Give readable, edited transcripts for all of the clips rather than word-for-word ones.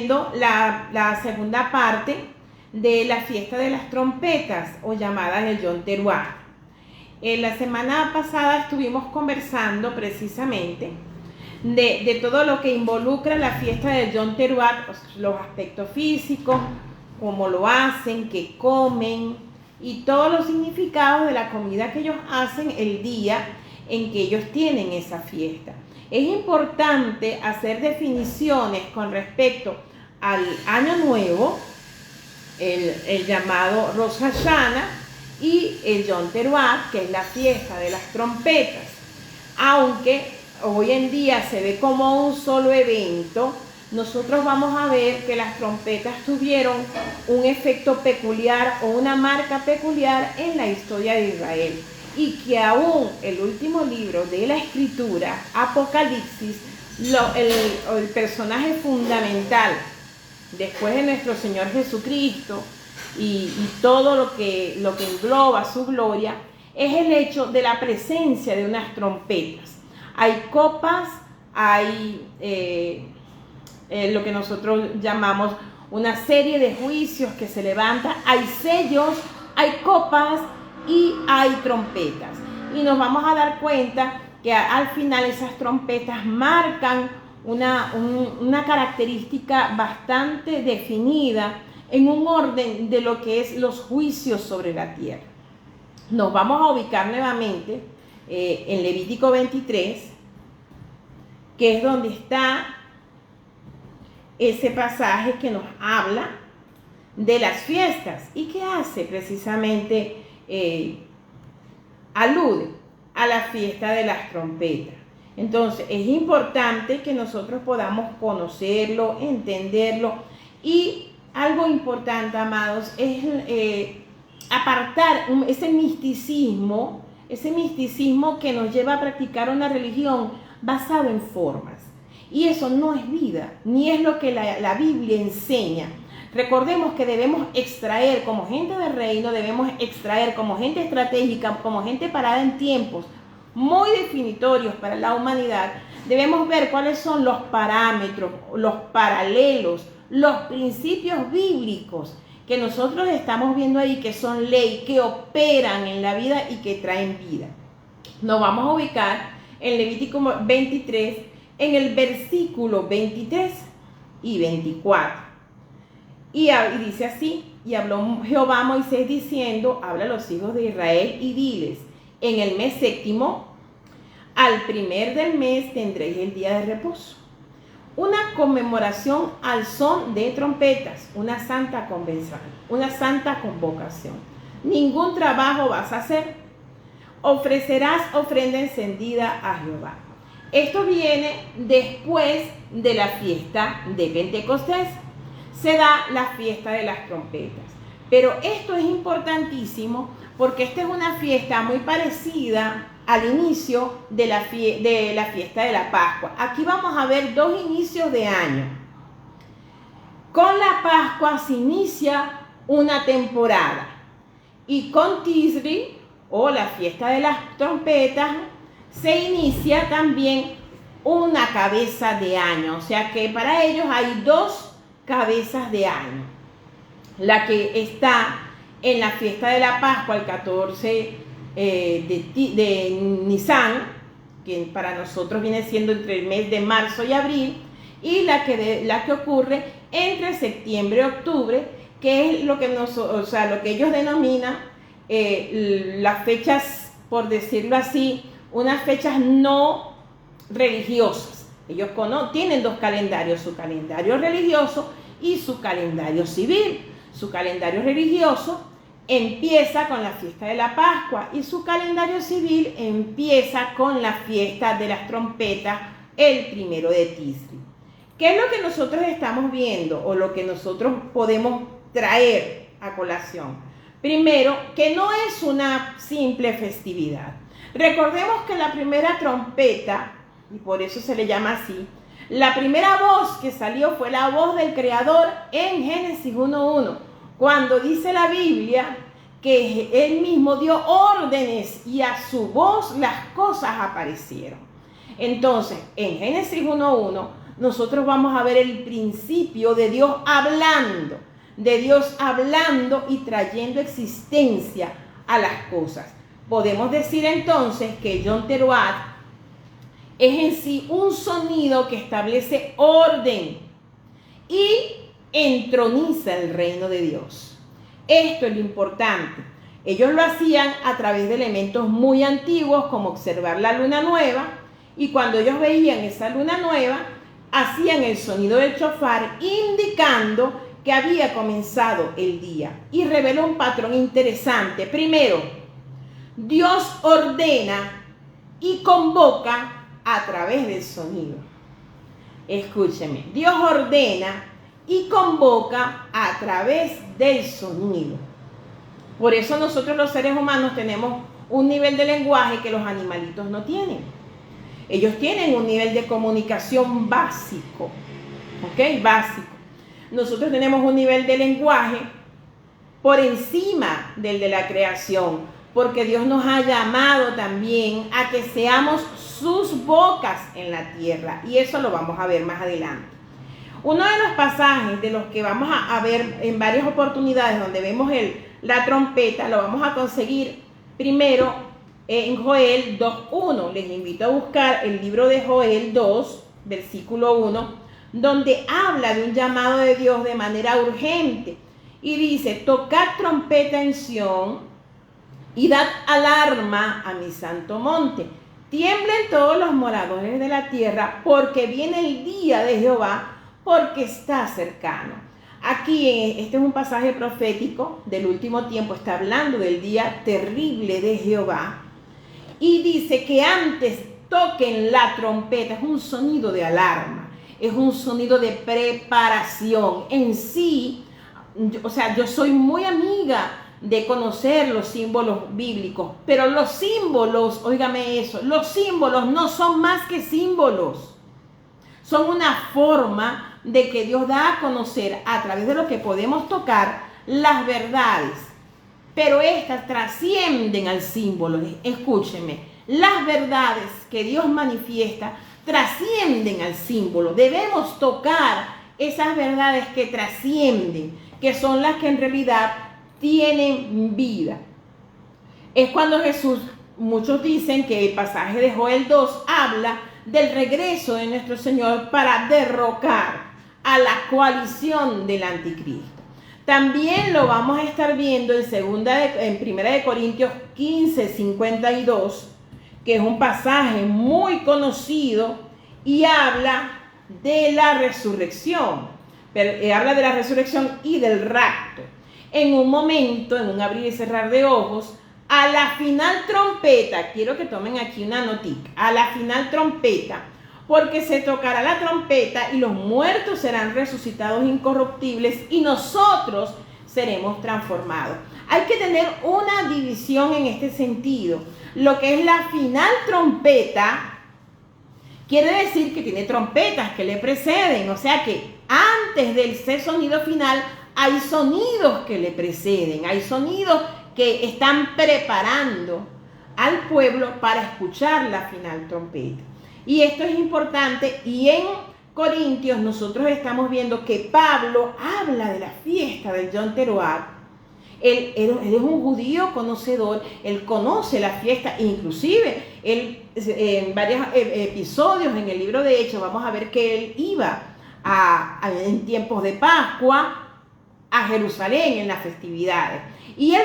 La segunda parte de la fiesta de las trompetas, o llamada el Yom Teruah. La semana pasada estuvimos conversando precisamente de todo lo que involucra la fiesta del Yom Teruah, los aspectos físicos, cómo lo hacen, qué comen y todos los significados de la comida que ellos hacen el día en que ellos tienen esa fiesta. Es importante hacer definiciones con respecto al Año Nuevo, el llamado Rosh Hashanah, y el Yom Teruah, que es la fiesta de las trompetas. Aunque hoy en día se ve como un solo evento, nosotros vamos a ver que las trompetas tuvieron un efecto peculiar o una marca peculiar en la historia de Israel, y que aún el último libro de la Escritura, Apocalipsis, el personaje fundamental después de nuestro Señor Jesucristo y todo lo que engloba su gloria, es el hecho de la presencia de unas trompetas. Hay copas, hay lo que nosotros llamamos una serie de juicios que se levantan, hay sellos, hay copas y hay trompetas. Y nos vamos a dar cuenta que al final esas trompetas marcan una característica bastante definida en un orden de lo que es los juicios sobre la tierra. Nos vamos a ubicar nuevamente en Levítico 23, que es donde está ese pasaje que nos habla de las fiestas y que hace precisamente alude a la fiesta de las trompetas. Entonces es importante que nosotros podamos conocerlo, entenderlo, y algo importante, amados, es apartar ese misticismo que nos lleva a practicar una religión basada en formas. Y eso no es vida, ni es lo que la Biblia enseña. Recordemos que debemos extraer, como gente del reino, debemos extraer como gente estratégica, como gente parada en tiempos muy definitorios para la humanidad. Debemos ver cuáles son los parámetros, los paralelos, los principios bíblicos que nosotros estamos viendo ahí, que son ley, que operan en la vida y que traen vida. Nos vamos a ubicar en Levítico 23, en el versículo 23 y 24. Y dice así: y habló Jehová a Moisés diciendo, habla a los hijos de Israel y diles, en el mes séptimo, al primer del mes tendréis el día de reposo, una conmemoración al son de trompetas, una santa convención, una santa convocación. Ningún trabajo vas a hacer. Ofrecerás ofrenda encendida a Jehová. Esto viene después de la fiesta de Pentecostés. Se da la fiesta de las trompetas. Pero esto es importantísimo porque esta es una fiesta muy parecida al inicio de la fiesta de la Pascua. Aquí vamos a ver dos inicios de año. Con la Pascua se inicia una temporada, y con Tisri, o la fiesta de las trompetas, se inicia también una cabeza de año. O sea que para ellos hay dos cabezas de año. La que está en la fiesta de la Pascua, el 14 de Nisan, que para nosotros viene siendo entre el mes de marzo y abril, y la que ocurre entre septiembre y octubre, que es lo que ellos denominan las fechas, por decirlo así, unas fechas no religiosas. Ellos tienen dos calendarios, su calendario religioso y su calendario civil. Su calendario religioso empieza con la fiesta de la Pascua y su calendario civil empieza con la fiesta de las trompetas, el primero de Tisri. ¿Qué es lo que nosotros estamos viendo o lo que nosotros podemos traer a colación? Primero, que no es una simple festividad. Recordemos que la primera trompeta, y por eso se le llama así, la primera voz que salió fue la voz del Creador en Génesis 1:1, cuando dice la Biblia que Él mismo dio órdenes y a su voz las cosas aparecieron. Entonces, en Génesis 1:1, nosotros vamos a ver el principio de Dios hablando y trayendo existencia a las cosas. Podemos decir entonces que John Teruat es en sí un sonido que establece orden y entroniza el reino de Dios. Esto es lo importante. Ellos lo hacían a través de elementos muy antiguos, como observar la luna nueva, y cuando ellos veían esa luna nueva, hacían el sonido del shofar, indicando que había comenzado el día. Y reveló un patrón interesante. Primero, Dios ordena y convoca a través del sonido. Escúcheme, Dios ordena y convoca a través del sonido. Por eso nosotros los seres humanos tenemos un nivel de lenguaje que los animalitos no tienen. Ellos tienen un nivel de comunicación básico, ¿ok? Básico. Nosotros tenemos un nivel de lenguaje por encima del de la creación, porque Dios nos ha llamado también a que seamos sus bocas en la tierra, y eso lo vamos a ver más adelante. Uno de los pasajes de los que vamos a ver en varias oportunidades donde vemos la trompeta, lo vamos a conseguir primero en Joel 2.1. Les invito a buscar el libro de Joel 2, versículo 1, donde habla de un llamado de Dios de manera urgente. Y dice: tocad trompeta en Sión y dad alarma a mi santo monte. Tiemblen todos los moradores de la tierra, porque viene el día de Jehová, porque está cercano. Aquí, este es un pasaje profético del último tiempo, está hablando del día terrible de Jehová. Y dice que antes toquen la trompeta, es un sonido de alarma, es un sonido de preparación. En sí, o sea, yo soy muy amiga de conocer los símbolos bíblicos, pero los símbolos, óigame eso, los símbolos no son más que símbolos. Son una forma de que Dios da a conocer a través de lo que podemos tocar las verdades. Pero estas trascienden al símbolo. Escúchenme, las verdades que Dios manifiesta trascienden al símbolo. Debemos tocar esas verdades que trascienden, que son las que en realidad tienen vida. Es cuando Jesús, muchos dicen que el pasaje de Joel 2 habla del regreso de nuestro Señor para derrocar a la coalición del anticristo. También lo vamos a estar viendo en Primera de Corintios 15:52, que es un pasaje muy conocido y habla de la resurrección. Habla de la resurrección y del rapto. En un momento, en un abrir y cerrar de ojos, a la final trompeta, quiero que tomen aquí una notica, a la final trompeta, porque se tocará la trompeta y los muertos serán resucitados incorruptibles y nosotros seremos transformados. Hay que tener una división en este sentido. Lo que es la final trompeta quiere decir que tiene trompetas que le preceden, o sea que antes del sonido final hay sonidos que le preceden, hay sonidos que están preparando al pueblo para escuchar la final trompeta. Y esto es importante, y en Corintios nosotros estamos viendo que Pablo habla de la fiesta del Yom Teruah. Él es un judío conocedor, él conoce la fiesta, inclusive en varios episodios en el libro de Hechos vamos a ver que él iba en tiempos de Pascua a Jerusalén en las festividades. Y él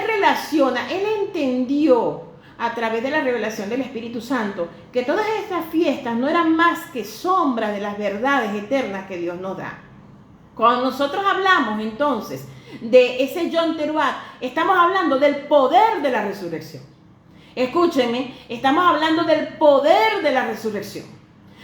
entendió a través de la revelación del Espíritu Santo que todas estas fiestas no eran más que sombras de las verdades eternas que Dios nos da. Cuando nosotros hablamos entonces de ese Yom Teruah, estamos hablando del poder de la resurrección. Escúchenme, estamos hablando del poder de la resurrección,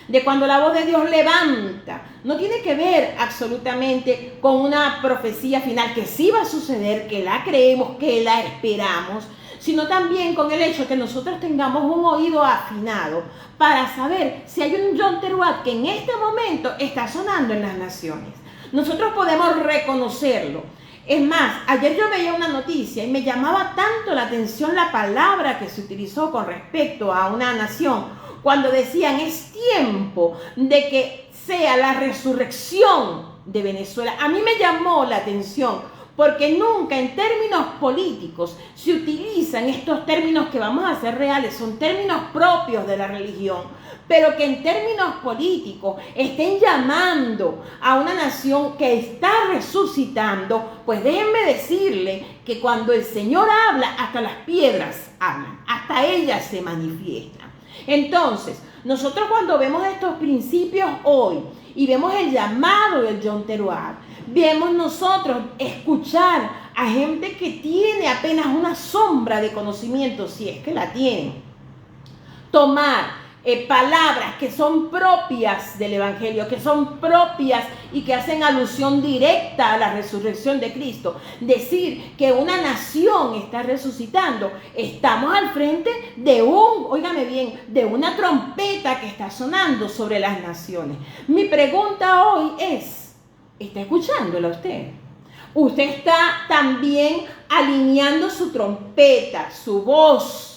de cuando la voz de Dios levanta. No tiene que ver absolutamente con una profecía final que sí va a suceder, que la creemos, que la esperamos, sino también con el hecho de que nosotros tengamos un oído afinado para saber si hay un Yom Teruah que en este momento está sonando en las naciones. Nosotros podemos reconocerlo. Es más, ayer yo veía una noticia y me llamaba tanto la atención la palabra que se utilizó con respecto a una nación, cuando decían es tiempo de que sea la resurrección de Venezuela. A mí me llamó la atención porque nunca en términos políticos se utilizan estos términos que vamos a hacer reales, son términos propios de la religión, pero que en términos políticos estén llamando a una nación que está resucitando. Pues déjenme decirle que cuando el Señor habla, hasta las piedras hablan, hasta ellas se manifiestan. Entonces, nosotros cuando vemos estos principios hoy y vemos el llamado del John Teruat, vemos nosotros escuchar a gente que tiene apenas una sombra de conocimiento, si es que la tienen, tomar palabras que son propias del Evangelio, que son propias y que hacen alusión directa a la resurrección de Cristo. Decir que una nación está resucitando, estamos al frente de óigame bien, de una trompeta que está sonando sobre las naciones. Mi pregunta hoy es, ¿está escuchándola usted? Usted está también alineando su trompeta, su voz,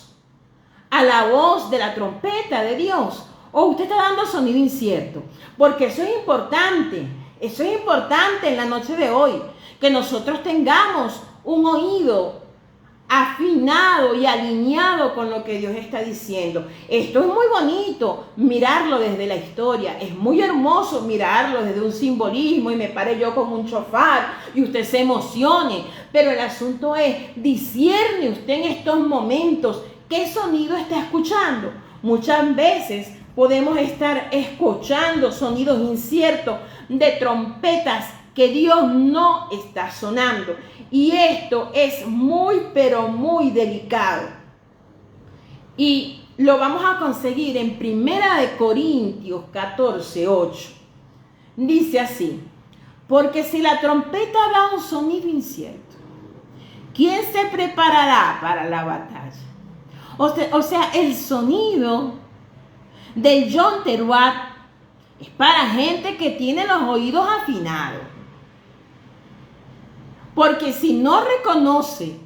a la voz de la trompeta de Dios, o usted está dando sonido incierto, porque eso es importante en la noche de hoy, que nosotros tengamos un oído afinado y alineado con lo que Dios está diciendo. Esto es muy bonito mirarlo desde la historia, es muy hermoso mirarlo desde un simbolismo y me pare yo con un chofar y usted se emocione, pero el asunto es, discierne usted en estos momentos ¿qué sonido está escuchando? Muchas veces podemos estar escuchando sonidos inciertos de trompetas que Dios no está sonando. Y esto es muy, pero muy delicado. Y lo vamos a conseguir en 1 Corintios 14:8. Dice así, porque si la trompeta da un sonido incierto, ¿quién se preparará para la batalla? O sea, el sonido del John Teruat es para gente que tiene los oídos afinados. Porque si no reconoce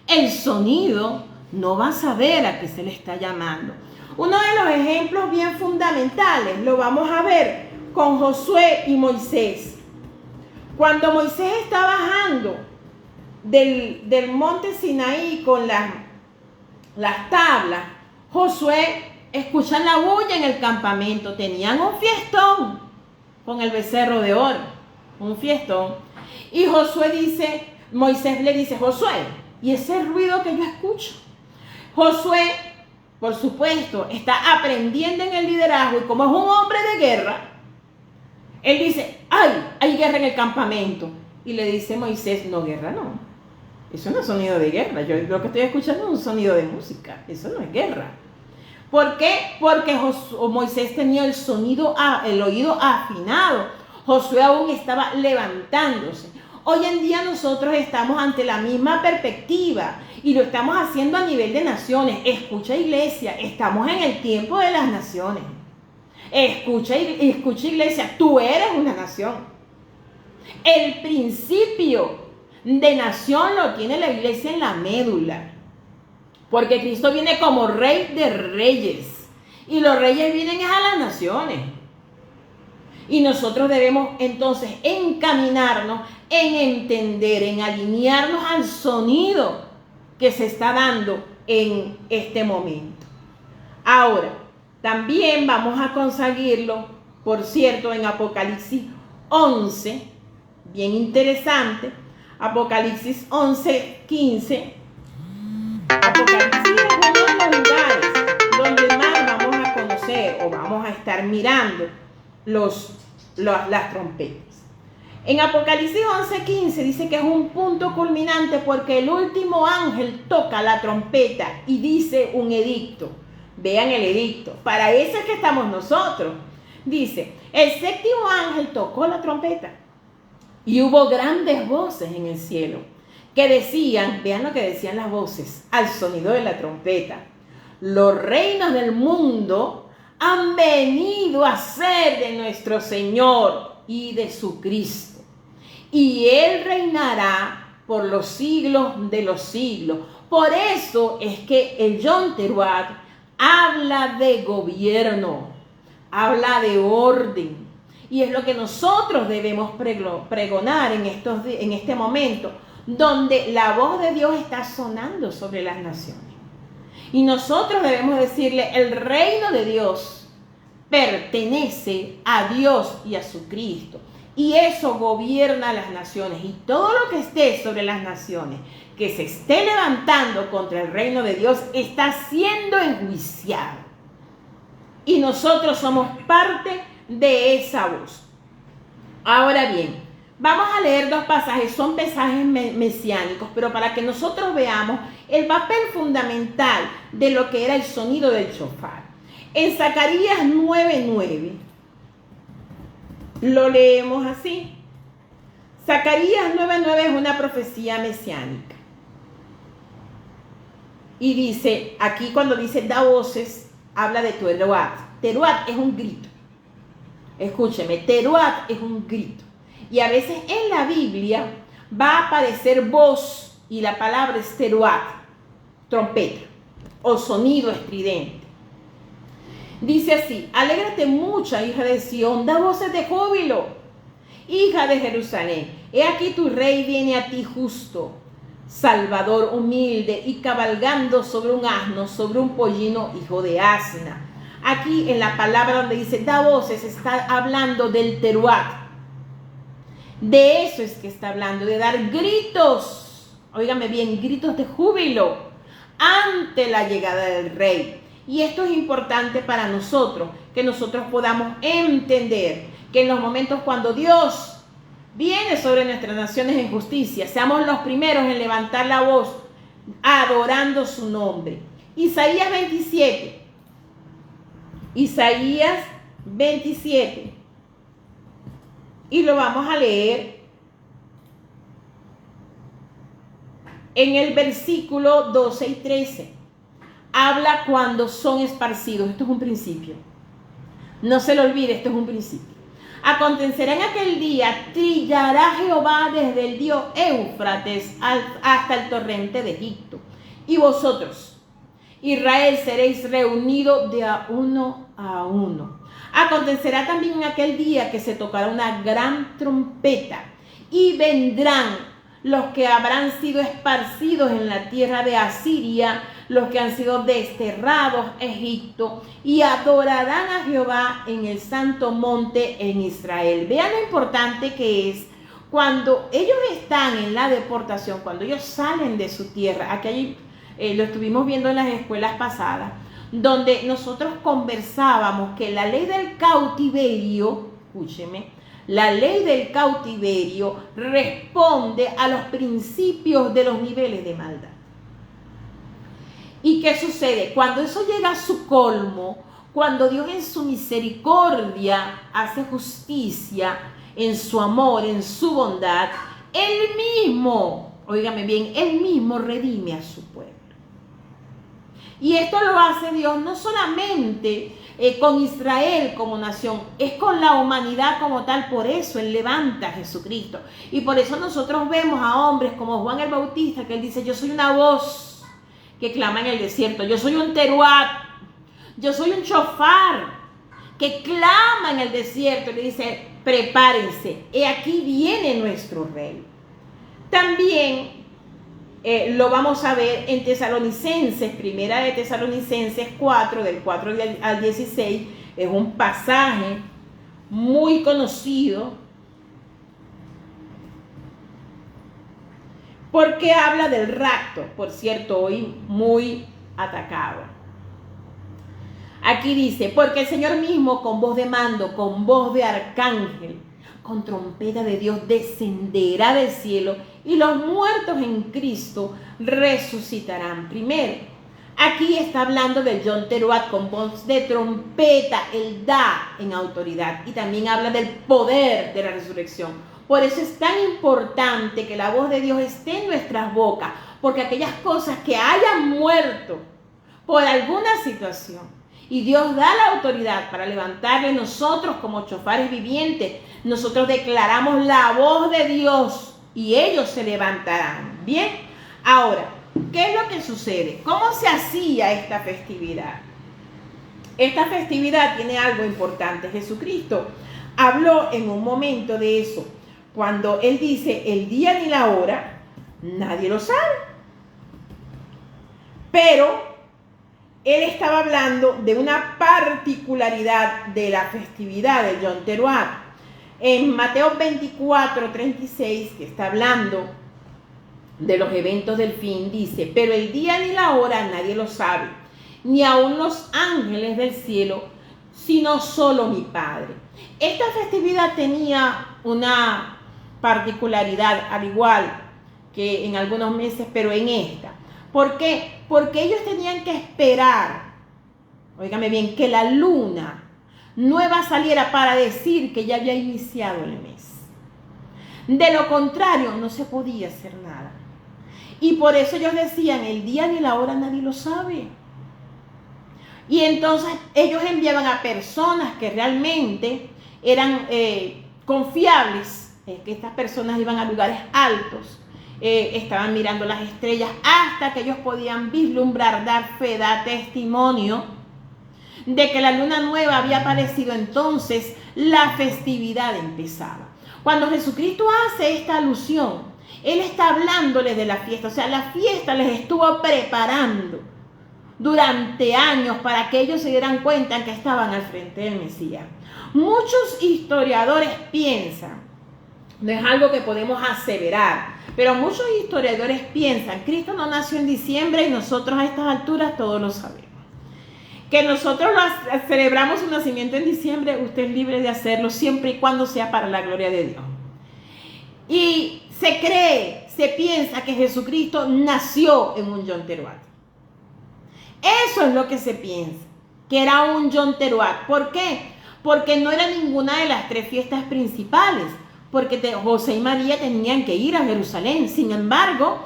el sonido, no va a saber a qué se le está llamando. Uno de los ejemplos bien fundamentales lo vamos a ver con Josué y Moisés. Cuando Moisés está bajando del monte Sinaí con las tablas, Josué escucha la bulla en el campamento. Tenían un fiestón con el becerro de oro, un fiestón. Y Moisés le dice, Josué, ¿y ese ruido que yo escucho? Josué, por supuesto, está aprendiendo en el liderazgo y como es un hombre de guerra, él dice, hay guerra en el campamento. Y le dice Moisés, no, guerra no. Eso no es sonido de guerra. Yo lo que estoy escuchando es un sonido de música. Eso no es guerra. ¿Por qué? Porque Moisés tenía el oído afinado. Josué aún estaba levantándose. Hoy en día nosotros estamos ante la misma perspectiva y lo estamos haciendo a nivel de naciones. Escucha, iglesia, estamos en el tiempo de las naciones. Escucha, iglesia, tú eres una nación. El principio de nación lo tiene la iglesia en la médula, porque Cristo viene como rey de reyes y los reyes vienen a las naciones y nosotros debemos entonces encaminarnos en entender, en alinearnos al sonido que se está dando en este momento. Ahora, también vamos a conseguirlo, por cierto, en Apocalipsis 11, bien interesante. Apocalipsis 11:15. Apocalipsis es uno de los lugares donde más vamos a conocer o vamos a estar mirando las trompetas. En Apocalipsis 11:15 dice que es un punto culminante porque el último ángel toca la trompeta y dice un edicto. Vean el edicto. Para eso es que estamos nosotros. Dice, el séptimo ángel tocó la trompeta. Y hubo grandes voces en el cielo que decían, vean lo que decían las voces al sonido de la trompeta. Los reinos del mundo han venido a ser de nuestro Señor y de su Cristo. Y Él reinará por los siglos de los siglos. Por eso es que el John Teruat habla de gobierno, habla de orden. Y es lo que nosotros debemos pregonar en este momento, donde la voz de Dios está sonando sobre las naciones. Y nosotros debemos decirle, el reino de Dios pertenece a Dios y a su Cristo. Y eso gobierna las naciones. Y todo lo que esté sobre las naciones, que se esté levantando contra el reino de Dios, está siendo enjuiciado. Y nosotros somos parte de esa voz. Ahora bien, vamos a leer dos pasajes, son pasajes mesiánicos, pero para que nosotros veamos el papel fundamental de lo que era el sonido del shofar. En Zacarías 9:9 lo leemos así. Zacarías 9:9 es una profecía mesiánica. Y dice, aquí cuando dice da voces, habla de teruat. Teruat es un grito. Escúcheme, teruat es un grito. Y a veces en la Biblia va a aparecer voz y la palabra es teruat, trompeta o sonido estridente. Dice así, alégrate mucha, hija de Sión, da voces de júbilo, hija de Jerusalén. He aquí tu rey viene a ti justo, Salvador humilde y cabalgando sobre un asno, sobre un pollino, hijo de asna. Aquí en la palabra donde dice da voces, está hablando del teruat. De eso es que está hablando, de dar gritos, óigame bien, gritos de júbilo ante la llegada del rey. Y esto es importante para nosotros, que nosotros podamos entender que en los momentos cuando Dios viene sobre nuestras naciones en justicia, seamos los primeros en levantar la voz, adorando su nombre. Isaías 27. Isaías 27. Y lo vamos a leer en el versículo 12 y 13. Habla cuando son esparcidos. Esto es un principio. No se lo olvide, esto es un principio. Acontecerá en aquel día, trillará Jehová desde el río Éufrates hasta el torrente de Egipto. Y vosotros, Israel, seréis reunidos de a uno a uno. Acontecerá también en aquel día que se tocará una gran trompeta y vendrán los que habrán sido esparcidos en la tierra de Asiria, los que han sido desterrados a Egipto, y adorarán a Jehová en el santo monte en Israel. Vean lo importante que es cuando ellos están en la deportación, cuando ellos salen de su tierra. Aquí lo estuvimos viendo en las escuelas pasadas, donde nosotros conversábamos que la ley del cautiverio, escúcheme, la ley del cautiverio responde a los principios de los niveles de maldad. ¿Y qué sucede? Cuando eso llega a su colmo, cuando Dios en su misericordia hace justicia, en su amor, en su bondad, Él mismo, óigame bien, Él mismo redime a su pueblo. Y esto lo hace Dios no solamente con Israel como nación, es con la humanidad como tal. Por eso Él levanta a Jesucristo. Y por eso nosotros vemos a hombres como Juan el Bautista, que él dice, yo soy una voz que clama en el desierto, yo soy un teruat, yo soy un shofar que clama en el desierto. Y le dice, prepárense, he aquí viene nuestro rey. También lo vamos a ver en Tesalonicenses, primera de Tesalonicenses 4, del 4 al 16, es un pasaje muy conocido, porque habla del rapto, por cierto, hoy muy atacado. Aquí dice, porque el Señor mismo con voz de mando, con voz de arcángel, con trompeta de Dios descenderá del cielo y los muertos en Cristo resucitarán primero. Aquí está hablando del John Teruat con voz de trompeta, él da en autoridad, y también habla del poder de la resurrección. Por eso es tan importante que la voz de Dios esté en nuestras bocas, porque aquellas cosas que hayan muerto por alguna situación, y Dios da la autoridad para levantarle, nosotros como chofares vivientes, nosotros declaramos la voz de Dios y ellos se levantarán. Bien, ahora, ¿qué es lo que sucede? ¿Cómo se hacía esta festividad? Esta festividad tiene algo importante. Jesucristo, habló en un momento de eso. Cuando él dice el día ni la hora, nadie lo sabe. Pero él estaba hablando de una particularidad de la festividad de Yom Teruah. En Mateo 24:36, que está hablando de los eventos del fin, dice: pero el día ni la hora nadie lo sabe, ni aun los ángeles del cielo, sino solo mi Padre. Esta festividad tenía una particularidad, al igual que en algunos meses, pero en esta. ¿Por qué? Porque ellos tenían que esperar, óigame bien, que la luna nueva saliera para decir que ya había iniciado el mes. De lo contrario, no se podía hacer nada. Y por eso ellos decían, el día ni la hora nadie lo sabe. Y entonces ellos enviaban a personas que realmente eran confiables, que estas personas iban a lugares altos, estaban mirando las estrellas hasta que ellos podían vislumbrar, dar fe, dar testimonio de que la luna nueva había aparecido. Entonces la festividad empezaba. Cuando Jesucristo hace esta alusión, Él está hablándoles de la fiesta. O sea, la fiesta les estuvo preparando durante años para que ellos se dieran cuenta que estaban al frente del Mesías. Muchos historiadores piensan, no es algo que podemos aseverar, pero muchos historiadores piensan, Cristo no nació en diciembre y nosotros a estas alturas todos lo sabemos. Que nosotros celebramos su nacimiento en diciembre, usted es libre de hacerlo siempre y cuando sea para la gloria de Dios. Y se cree, se piensa que Jesucristo nació en un Yom Teruah. Eso es lo que se piensa, que era un Yom Teruah. ¿Por qué? Porque no era ninguna de las tres fiestas principales, porque José y María tenían que ir a Jerusalén. Sin embargo,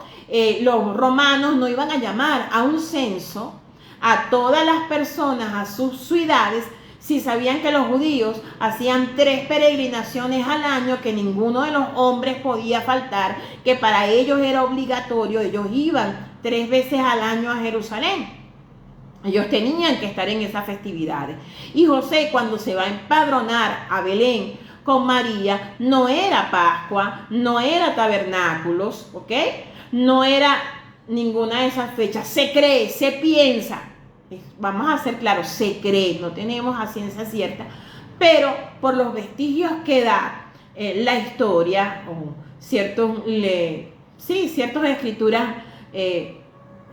los romanos no iban a llamar a un censo a todas las personas a sus ciudades si sabían que los judíos hacían 3 peregrinaciones al año, que ninguno de los hombres podía faltar, que para ellos era obligatorio. Ellos iban 3 veces al año a Jerusalén. Ellos tenían que estar en esas festividades. Y José, cuando se va a empadronar a Belén con María, no era Pascua, no era tabernáculos, ¿ok? No era ninguna de esas fechas. Se cree, se piensa, vamos a ser claros, se cree, no tenemos a ciencia cierta, pero por los vestigios que da la historia, o ciertas escrituras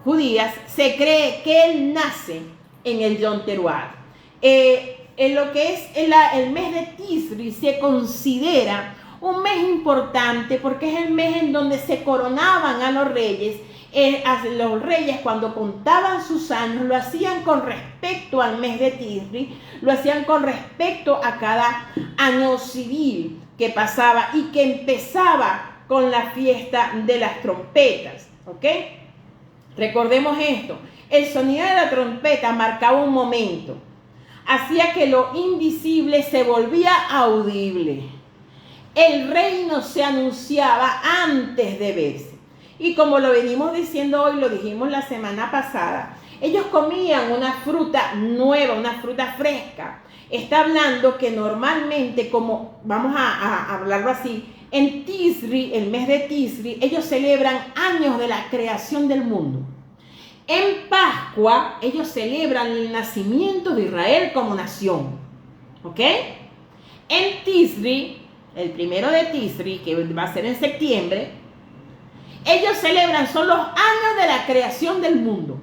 judías, se cree que él nace en el Yom Teruah. En lo que es el mes de Tisri se considera un mes importante porque es el mes en donde se coronaban a los reyes. Los reyes, cuando contaban sus años, lo hacían con respecto al mes de Tisri, lo hacían con respecto a cada año civil que pasaba y que empezaba con la fiesta de las trompetas, ¿ok? Recordemos esto, el sonido de la trompeta marcaba un momento, hacía que lo invisible se volvía audible. El reino se anunciaba antes de verse. Y como lo venimos diciendo hoy, lo dijimos la semana pasada, ellos comían una fruta nueva, una fruta fresca. Está hablando que normalmente, como vamos a hablarlo así, en Tisri, el mes de Tisri, ellos celebran años de la creación del mundo. En Pascua, ellos celebran el nacimiento de Israel como nación. ¿Ok? En Tisri, el 1 de Tisri, que va a ser en septiembre, ellos celebran, son los años de la creación del mundo.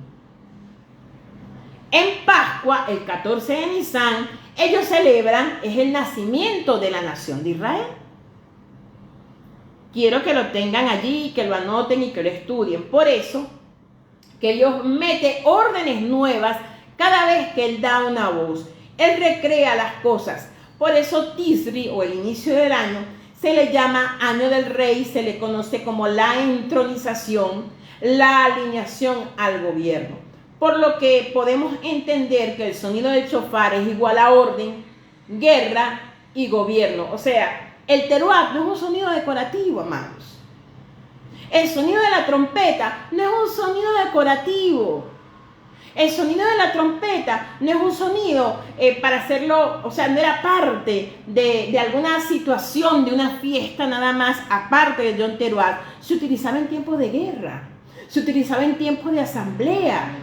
En Pascua, el 14 de Nisan, ellos celebran, es el nacimiento de la nación de Israel. Quiero que lo tengan allí, que lo anoten y que lo estudien. Por eso, que Dios mete órdenes nuevas cada vez que Él da una voz. Él recrea las cosas. Por eso Tisri, o el inicio del año, se le llama año del rey, se le conoce como la entronización, la alineación al gobierno. Por lo que podemos entender que el sonido del shofar es igual a orden, guerra y gobierno. O sea, el teruah no es un sonido decorativo, amados. El sonido de la trompeta no es un sonido decorativo. El sonido de la trompeta no es un sonido para hacerlo, o sea, no era parte de alguna situación, de una fiesta nada más, aparte de Yom Teruah. Se utilizaba en tiempos de guerra, se utilizaba en tiempos de asamblea,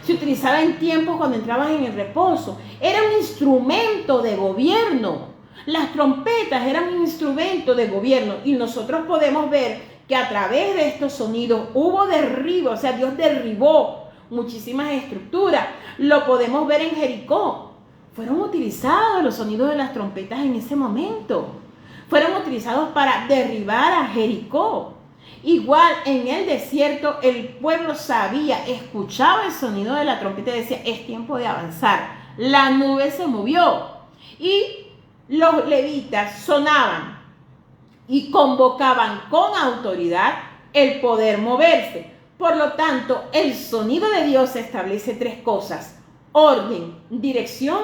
se utilizaba en tiempos cuando entrabas en el reposo. Era un instrumento de gobierno. Las trompetas eran un instrumento de gobierno y nosotros podemos ver que a través de estos sonidos hubo derribo, o sea, Dios derribó muchísimas estructuras. Lo podemos ver en Jericó. Fueron utilizados los sonidos de las trompetas en ese momento. Fueron utilizados para derribar a Jericó. Igual en el desierto el pueblo sabía, escuchaba el sonido de la trompeta y decía, es tiempo de avanzar. La nube se movió y los levitas sonaban y convocaban con autoridad el poder moverse. Por lo tanto, el sonido de Dios establece tres cosas: orden, dirección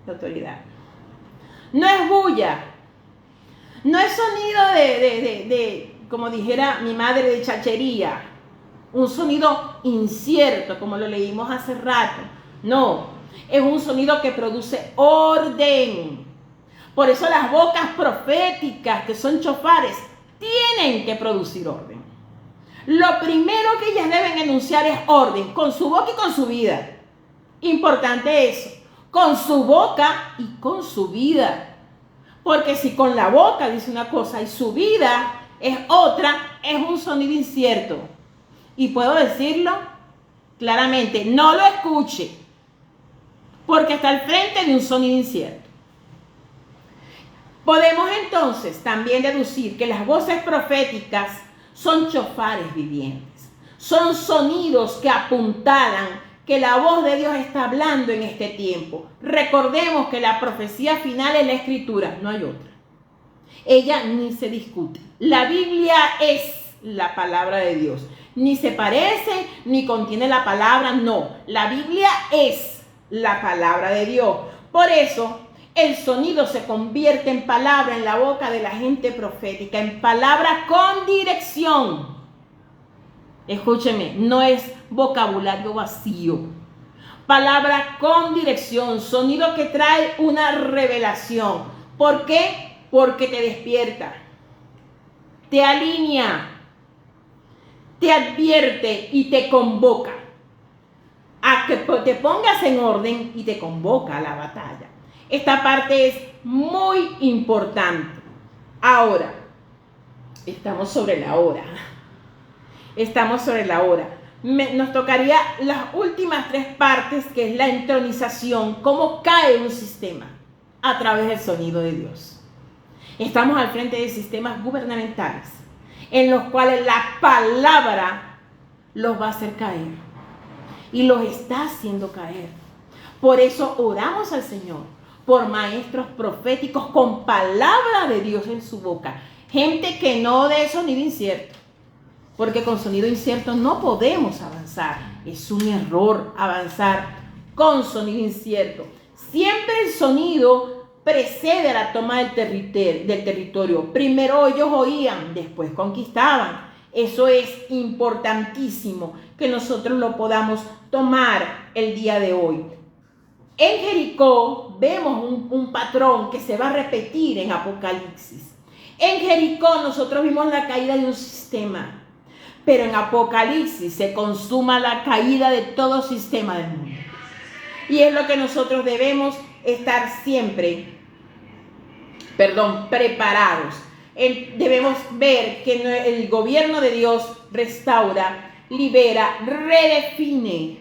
y autoridad. No es bulla, no es sonido de como dijera mi madre, de chachería, un sonido incierto, como lo leímos hace rato. No, es un sonido que produce orden. Por eso las bocas proféticas, que son chofares, tienen que producir orden. Lo primero que ellas deben enunciar es orden, con su boca y con su vida. Importante eso, con su boca y con su vida. Porque si con la boca dice una cosa y su vida es otra, es un sonido incierto. Y puedo decirlo claramente, no lo escuche, porque está al frente de un sonido incierto. Podemos entonces también deducir que las voces proféticas son chofares vivientes. Son sonidos que apuntalan que la voz de Dios está hablando en este tiempo. Recordemos que la profecía final es la Escritura, no hay otra. Ella ni se discute. La Biblia es la palabra de Dios. Ni se parece, ni contiene la palabra, no. La Biblia es la palabra de Dios. Por eso, el sonido se convierte en palabra en la boca de la gente profética, en palabra con dirección. Escúcheme, no es vocabulario vacío. Palabra con dirección, sonido que trae una revelación. ¿Por qué? Porque te despierta, te alinea, te advierte y te convoca a que te pongas en orden y te convoca a la batalla. Esta parte es muy importante. Ahora, estamos sobre la hora. Estamos sobre la hora. Nos tocaría las últimas tres partes, que es la entronización, cómo cae un sistema a través del sonido de Dios. Estamos al frente de sistemas gubernamentales en los cuales la palabra los va a hacer caer y los está haciendo caer. Por eso oramos al Señor por maestros proféticos con palabra de Dios en su boca. Gente que no dé sonido incierto, porque con sonido incierto no podemos avanzar. Es un error avanzar con sonido incierto. Siempre el sonido precede a la toma del territorio. Primero ellos oían, después conquistaban. Eso es importantísimo que nosotros lo podamos tomar el día de hoy. En Jericó vemos un patrón que se va a repetir en Apocalipsis. En Jericó nosotros vimos la caída de un sistema, pero en Apocalipsis se consuma la caída de todo sistema del mundo. Y es lo que nosotros debemos estar siempre, preparados. Debemos ver que el gobierno de Dios restaura, libera, redefine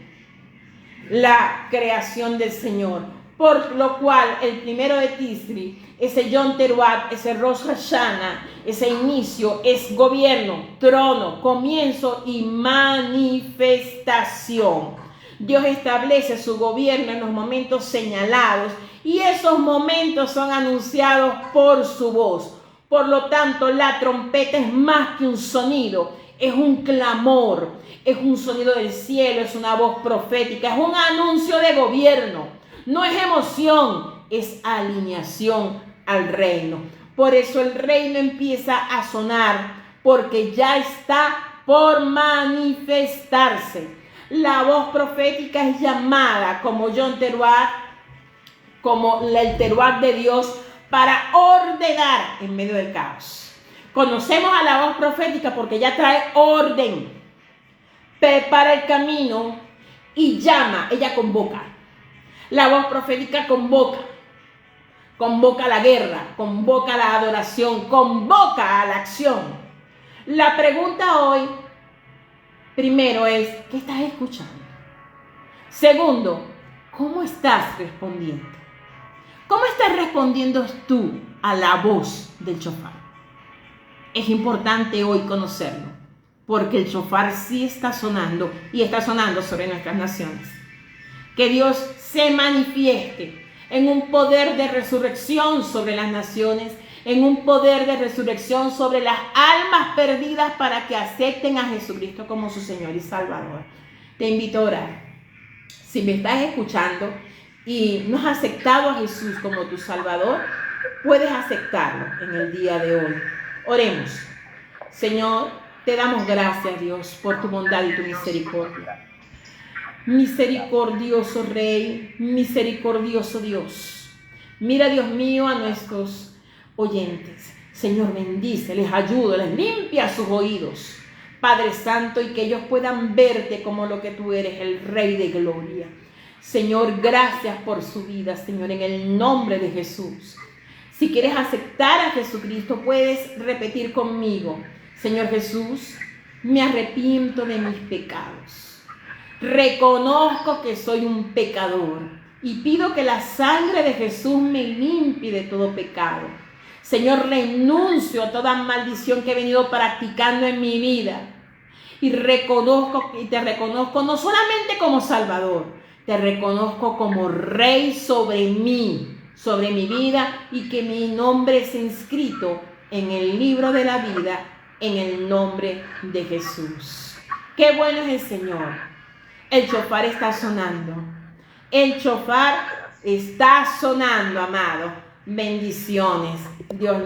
la creación del Señor. Por lo cual, el 1 de Tisri, ese Yom Teruah, ese Rosh Hashanah, ese inicio es gobierno, trono, comienzo y manifestación. Dios establece su gobierno en los momentos señalados y esos momentos son anunciados por su voz. Por lo tanto, la trompeta es más que un sonido, es un clamor, es un sonido del cielo, es una voz profética, es un anuncio de gobierno. No es emoción, es alineación al reino. Por eso el reino empieza a sonar, porque ya está por manifestarse. La voz profética es llamada como John Teruat, como el Teruat de Dios, para ordenar en medio del caos. Conocemos a la voz profética porque ella trae orden, prepara el camino y llama, ella convoca. La voz profética convoca la guerra, convoca la adoración, convoca a la acción. La pregunta hoy, primero es, ¿qué estás escuchando? Segundo, ¿cómo estás respondiendo? ¿Cómo estás respondiendo tú a la voz del shofar? Es importante hoy conocerlo, porque el shofar sí está sonando y está sonando sobre nuestras naciones. Que Dios se manifieste en un poder de resurrección sobre las naciones, en un poder de resurrección sobre las almas perdidas para que acepten a Jesucristo como su Señor y Salvador. Te invito a orar. Si me estás escuchando y no has aceptado a Jesús como tu Salvador, puedes aceptarlo en el día de hoy. Oremos. Señor, te damos gracias, Dios, por tu bondad y tu misericordia. Misericordioso Rey, misericordioso Dios. Mira, Dios mío, a nuestros oyentes. Señor, bendice, les ayuda, les limpia sus oídos. Padre Santo, y que ellos puedan verte como lo que tú eres, el Rey de Gloria. Señor, gracias por su vida, Señor, en el nombre de Jesús. Si quieres aceptar a Jesucristo, puedes repetir conmigo. Señor Jesús, me arrepiento de mis pecados. Reconozco que soy un pecador y pido que la sangre de Jesús me limpie de todo pecado. Señor, renuncio a toda maldición que he venido practicando en mi vida y te reconozco no solamente como Salvador, te reconozco como Rey sobre mí, sobre mi vida, y que mi nombre es inscrito en el libro de la vida en el nombre de Jesús. Qué bueno es el Señor. El shofar está sonando. El shofar está sonando, amado. Bendiciones. Dios